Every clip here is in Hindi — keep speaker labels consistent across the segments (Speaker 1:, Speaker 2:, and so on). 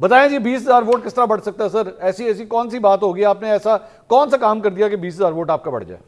Speaker 1: बताएं जी 20,000 वोट किस तरह बढ़ सकता है सर? ऐसी ऐसी कौन सी बात होगी, आपने ऐसा कौन सा काम कर दिया कि 20,000 वोट आपका बढ़ जाए?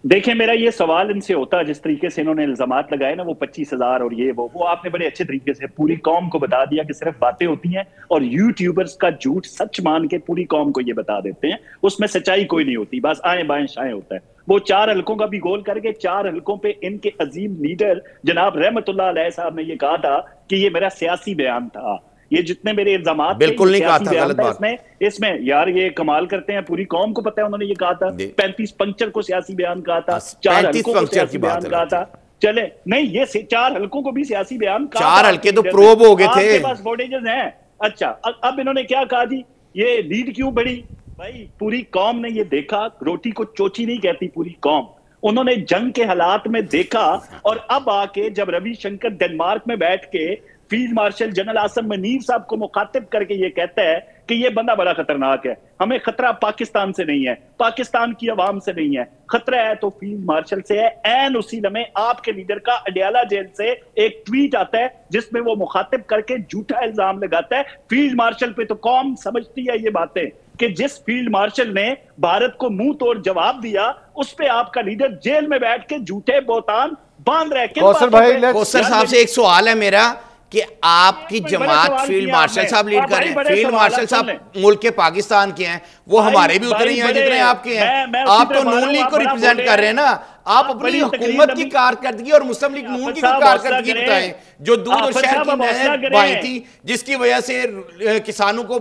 Speaker 2: देखिए, मेरा ये सवाल इनसे होता है, जिस तरीके से इन्होंने इल्जामात लगाए ना, वो 25,000 और ये वो आपने बड़े अच्छे तरीके से पूरी कौम को बता दिया कि सिर्फ बातें होती हैं, और यूट्यूबर्स का झूठ सच मान के पूरी कौम को ये बता देते हैं, उसमें सच्चाई कोई नहीं होती, बस आए बाएं शाएं होता है। वो 4 हलकों का भी गोल करके 4 हलकों पे इनके अजीम लीडर जनाब रहमतुल्लाह अलैह साहब ने ये कहा था कि ये मेरा सियासी बयान था। ये जितने मेरे इल्जामात
Speaker 3: बिल्कुल नहीं कहा था, गलत बात।
Speaker 2: इसमें यार ये कमाल करते हैं, पूरी कौम को पता है उन्होंने ये कहा था। 35 पंक्चर को सियासी बयान कहा था, 4 हलकों को सियासी बयान कहा था। चले नहीं, ये 4 हलकों को भी सियासी बयान कहा,
Speaker 3: 4 हलके तो प्रोब हो गए थे,
Speaker 2: आपके पास फुटेजेस हैं। अच्छा, अब इन्होंने क्या कहा जी, ये लीड क्यों बढ़ी? भाई पूरी कौम ने ये देखा, रोटी को चोची नहीं कहती पूरी कौम, उन्होंने जंग के हालात में देखा, और अब आके जब रविशंकर डेनमार्क में बैठ के field marshal general Asim Munir साहब को मुखातिब करके ये कहता है कि ये बंदा बड़ा खतरनाक है, हमें खतरा पाकिस्तान से नहीं है, पाकिस्तान की आवाम से नहीं है, खतरा है तो फील्ड मार्शल से है। एन उसी लम्हे आपके लीडर का अडयाला जेल से एक ट्वीट आता है जिसमें वो मुखातिब करके झूठा इल्जाम लगाता है फील्ड मार्शल पे। तो कौम समझती है ये बातें कि जिस फील्ड मार्शल ने भारत को मुंह तोड़ जवाब दिया, उस पे आपका लीडर जेल में बैठ के झूठे बोहतान बांध रहे।
Speaker 3: कौसर साहब से एक सवाल है मेरा कि आपकी जमात फील्ड मार्शल साहब लीड कर रहे हैं, फील्ड मार्शल साहब मुल्क के पाकिस्तान के हैं, वो हमारे भी उतने ही हैं जितने आपके हैं। आप तो नून लीग को रिप्रेजेंट कर रहे हैं ना, आप अपनी हुकूमत की कारकर्दगी और मुस्लिम लीग नून की कारकर्दगी बताएं, जो दूध और शहर की नहर बहाई थी, जिसकी वजह से किसानों को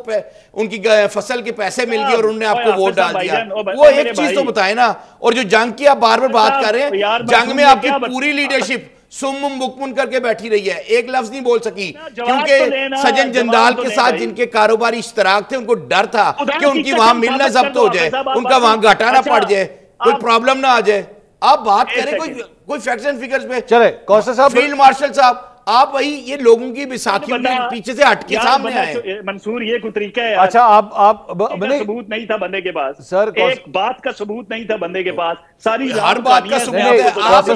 Speaker 3: उनकी फसल के पैसे मिल गए और उन्होंने आपको वोट डाल दिया। वो एक चीज तो बताएं ना। और जो जंग की आप बार बार बात कर रहे हैं, जंग में आपकी पूरी लीडरशिप सुम्मुम बुकमुन करके बैठी रही है, एक लफ्ज नहीं बोल सकी, क्योंकि सजन जंदाल के साथ जिनके कारोबारी इश्तराक थे उनको डर था कि उनकी वहां मिलना जब्त हो जाए, उनका वहां घाटा ना पड़ जाए, कोई प्रॉब्लम ना आ जाए। आप बात करें कोई फैक्ट्स एंड फिगर्स पे।
Speaker 1: चले कौसर साहब,
Speaker 3: फील्ड मार्शल साहब, आप वही ये लोगों की विसाखियों के पीछे से हटके सामने आए।
Speaker 2: मंसूर, ये कोई तरीका है?
Speaker 1: अच्छा, आप
Speaker 2: सबूत नहीं था बंदे के पास
Speaker 1: सर,
Speaker 2: एक बात का सबूत नहीं था बंदे के पास, सारी
Speaker 3: हर बात का सबूत है।
Speaker 1: कौसर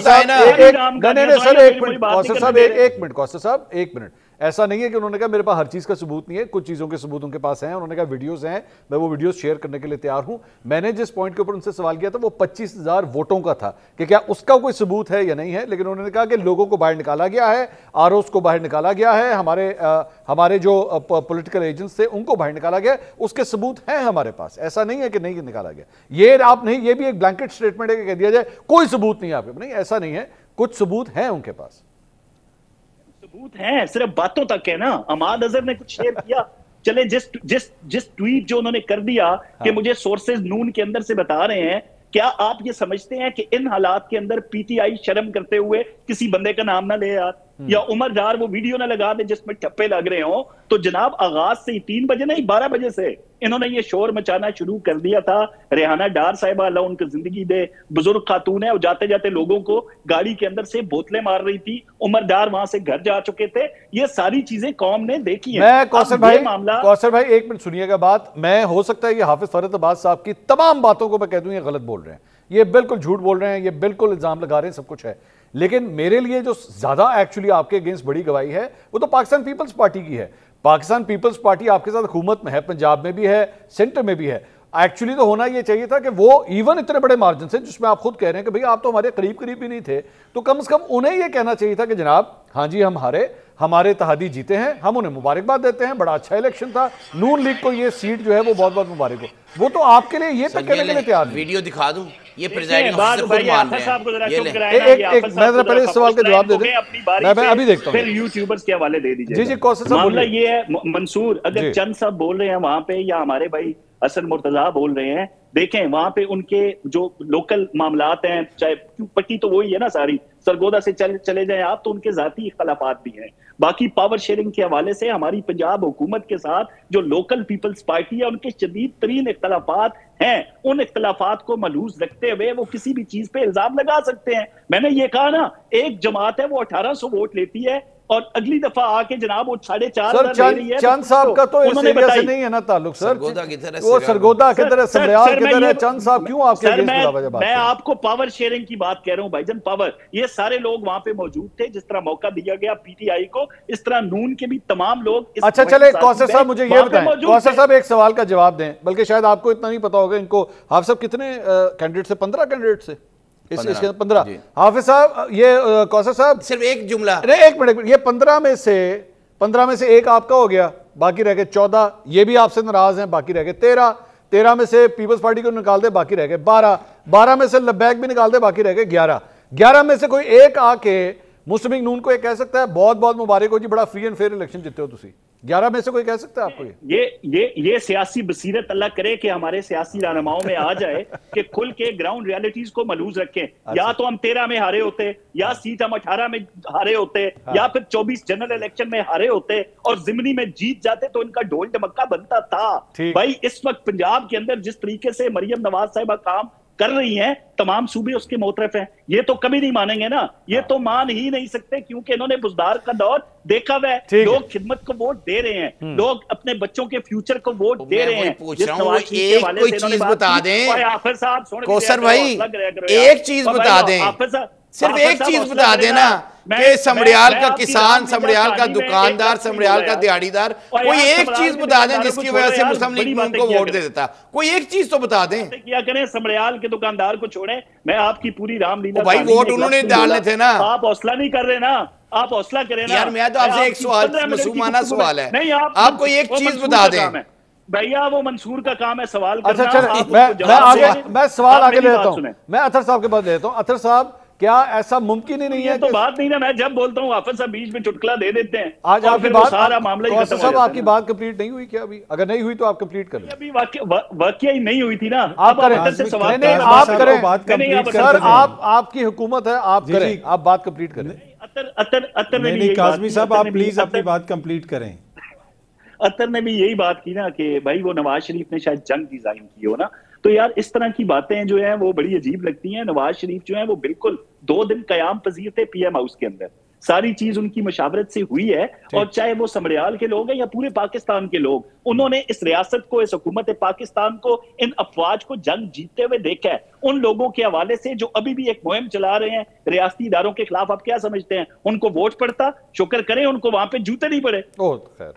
Speaker 1: साहब एक मिनट, ऐसा नहीं है कि उन्होंने कहा मेरे पास हर चीज का सबूत नहीं है, कुछ चीजों के सबूत उनके पास हैं, उन्होंने कहा वीडियोस हैं, मैं वो वीडियोस शेयर करने के लिए तैयार हूं। मैंने जिस पॉइंट के ऊपर उनसे सवाल किया था वो 25,000 वोटों का था कि क्या उसका कोई सबूत है या नहीं है, लेकिन उन्होंने कहा कि लोगों को बाहर निकाला गया है, आरओस को बाहर निकाला गया है, हमारे जो पॉलिटिकल एजेंट्स थे उनको बाहर निकाला गया, उसके सबूत हैं हमारे पास, ऐसा नहीं है कि नहीं निकाला गया। ये आप नहीं, ये भी एक ब्लैंकेट स्टेटमेंट है कि कह दिया जाए कोई सबूत नहीं है आपके, नहीं, ऐसा नहीं है, कुछ सबूत हैं उनके पास।
Speaker 2: सबूत है, सिर्फ बातों तक है ना। अमाद अजहर ने कुछ शेयर किया, चले जिस ट्वीट जो उन्होंने कर दिया कि मुझे सोर्सेज नून के अंदर से बता रहे हैं, क्या आप ये समझते हैं कि इन हालात के अंदर पीटीआई शर्म करते हुए किसी बंदे का नाम ना ले यार, या उमर डार वो वीडियो ना लगा दे जिसमें ठप्पे लग रहे हो? तो जनाब आगाज से ही 3 बजे नहीं 12 बजे से इन्होंने ये शोर मचाना शुरू कर दिया था। रेहाना डार साहिबा अल्लाह उनकी जिंदगी दे, बुजुर्ग खातून है, और जाते जाते लोगों को गाड़ी के अंदर से बोतलें मार रही थी। उमर डार वहां से घर जा चुके थे। ये सारी चीजें कौम ने देखी है।
Speaker 1: मैं कौसर भाई एक मिनट सुनिएगा बात। मैं, हो सकता है ये हाफिज फरहत अब्बास साहब की तमाम बातों को मैं कह दूं ये गलत बोल रहे हैं, ये बिल्कुल झूठ बोल रहे हैं, ये बिल्कुल इल्जाम लगा रहे हैं, सब कुछ है, लेकिन मेरे लिए जो ज्यादा एक्चुअली आपके अगेंस्ट बड़ी गवाही है वो तो पाकिस्तान पीपल्स पार्टी की है। पाकिस्तान पीपल्स पार्टी आपके साथ हुकूमत में है, पंजाब में भी है, सेंटर में भी है। एक्चुअली तो होना यह चाहिए था कि वो इवन इतने बड़े मार्जिन से, जिसमें आप खुद कह रहे हैं कि भाई आप तो हमारे करीब करीब भी नहीं थे, तो कम से कम उन्हें यह कहना चाहिए था कि जनाब हाँ जी हम हारे, हमारे तहादी जीते हैं, हम उन्हें मुबारकबाद देते हैं, बड़ा अच्छा इलेक्शन था, नून लीग को ये सीट जो है वो बहुत बहुत मुबारक हो। वो तो आपके लिए ये तक कहने के लिए तैयार।
Speaker 3: वीडियो दिखा दूं, ये प्रेसिडेंट पहले
Speaker 1: इस सवाल का जवाब दे दें, मैं अभी देखता हूं,
Speaker 2: फिर यूट्यूबर्स के हवाले दे दीजिए।
Speaker 1: जी जी कौसर साहब,
Speaker 2: मामला ये है मंसूर, अगर चंद साहब बोल रहे हैं वहां पे, या हमारे भाई हसन मुर्तजा बोल रहे हैं, देखें वहां पे उनके जो लोकल मामलात हैं, चाहे पट्टी तो वही है ना सारी, सरगोदा से चले जाएं आप तो उनके जाती इख्तलाफात भी हैं। बाकी पावर शेयरिंग के हवाले से हमारी पंजाब हुकूमत के साथ जो लोकल पीपल्स पार्टी है उनके शदीद तरीन इख्तलाफात हैं। उन इख्तलाफात को मलूज रखते हुए वो किसी भी चीज पे इल्जाम लगा सकते हैं। मैंने ये कहा ना, एक जमात है वो 1800 वोट लेती है, और अगली दफा आके जनाब वो 4.5
Speaker 1: सर चंद साहब का तो इस एरिया से नहीं है ना ताल्लुक सर, वो सरगोदा किधर है, समरियाल किधर है, चंद साहब क्यों आपके
Speaker 2: मैं आपको पावर शेयरिंग की बात कह रहा हूं भाईजान, पावर, ये सारे लोग वहां पे मौजूद थे, जिस तरह मौका दिया गया पीटीआई को, इस तरह नून के भी तमाम लोग।
Speaker 1: अच्छा चले कौसर साहब मुझे ये बताएं, कौसर साहब एक सवाल का जवाब दें, बल्कि शायद आपको इतना नहीं पता होगा, इनको हाफिज साहब कितने कैंडिडेट से, 15 कैंडिडेट से, इसके 15 हाफिज साहब, ये कौसर साहब
Speaker 3: सिर्फ एक जुमला,
Speaker 1: एक मिनट, ये 15 में से एक आपका हो गया, बाकी रह गए 14, ये भी आपसे नाराज हैं, बाकी रह गए 13 में से पीपल्स पार्टी को निकाल दे, बाकी रह गए 12 में से लब्बैक भी निकाल दे, बाकी रह गए 11 में से कोई एक आके मुस्लिम लीग नून को एक कह सकता है बहुत बहुत मुबारक हो जी, बड़ा फ्री एंड फेयर इलेक्शन जीते हो तुसी, 11 में से कोई कह सकता है आपको?
Speaker 2: ये सियासी बसीरत अल्लाह करे कि हमारे सियासी रहनुमाओं में आ जाए कि खुल के ग्राउंड रियलिटीज को मलूज रखें। अच्छा। या तो हम 13 में हारे होते, या सीट हम 18 में हारे होते, या फिर 24 जनरल इलेक्शन में हारे होते और जिमनी में जीत जाते तो इनका ढोल ढमक्का बनता था। भाई इस वक्त पंजाब के अंदर जिस तरीके से मरियम नवाज साहिबा काम कर रही हैं, तमाम सूबे उसके मोतरफ हैं, ये तो कभी नहीं मानेंगे ना, ये तो मान ही नहीं सकते, क्योंकि इन्होंने बुजदार का दौर देखा हुआ है। लोग खिदमत को वोट दे रहे हैं, लोग अपने बच्चों के फ्यूचर को वोट दे रहे हैं।
Speaker 3: एक कोई चीज बता दें कौसर भाई, एक चीज बता दें, सिर्फ एक चीज बता देना कि समड़ियाल का किसान, समड़ियाल का दुकानदार, समड़ियाल का दिहाड़ीदार, कोई एक चीज बता दें जिसकी वजह से मुस्लिम लीग उनको वोट दे देता, कोई एक चीज तो बता दें।
Speaker 2: क्या करें, समड़ियाल के दुकानदार को छोड़ें, मैं आपकी पूरी रामलीला,
Speaker 3: भाई वोट उन्होंने डालने थे ना,
Speaker 2: आप हौसला नहीं कर रहे ना, आप हौसला करें ना
Speaker 3: यार। मैं तो आपसे एक सवाल, मासूमाना सवाल है, आप कोई एक चीज बता दें
Speaker 2: भैया, वो मंसूर का काम है सवाल
Speaker 1: करना। अच्छा मैं सवाल आगे ले लेता हूं, मैं अतर साहब के पास लेता हूं। अतर साहब, क्या ऐसा मुमकिन ही नहीं है?
Speaker 2: तो बात नहीं ना, मैं जब बोलता हूँ हाफिज साहब बीच में चुटकुला दे देते हैं,
Speaker 1: आज आपकी बात,
Speaker 2: सारा मामला ही खत्म हो जाता है।
Speaker 1: आपकी बात कंप्लीट नहीं हुई क्या अभी? अगर नहीं हुई तो आप कंप्लीट करें।
Speaker 2: अभी वाकई ही नहीं हुई थी ना,
Speaker 1: आप करें, आप करें सर, आपकी हुकूमत है, आप करें, आप बात कंप्लीट करें।
Speaker 4: नहीं काज़मी साहब, आप प्लीज अपनी बात कंप्लीट करें।
Speaker 2: अतर ने भी यही बात की ना कि भाई वो नवाज शरीफ ने शायद जंग डिजाइन की हो ना, तो यार इस तरह की बातें जो है वो बड़ी अजीब लगती हैं। नवाज शरीफ जो है वो बिल्कुल 2 दिन कयाम पजीर थे पीएम हाउस के अंदर, सारी चीज उनकी मशावरत से हुई है, और चाहे वो समड़ियाल के लोग हैं या पूरे पाकिस्तान के लोग, उन्होंने इस रियासत को, इस हुकूमत पाकिस्तान को, इन अफवाज को जंग जीतते हुए देखा है। उन लोगों के हवाले से जो अभी भी एक मुहिम चला रहे हैं रियासती इदारों के खिलाफ, आप क्या समझते हैं उनको वोट पड़ता? शुक्र करें उनको वहां पे जूते नहीं पड़े।
Speaker 1: खैर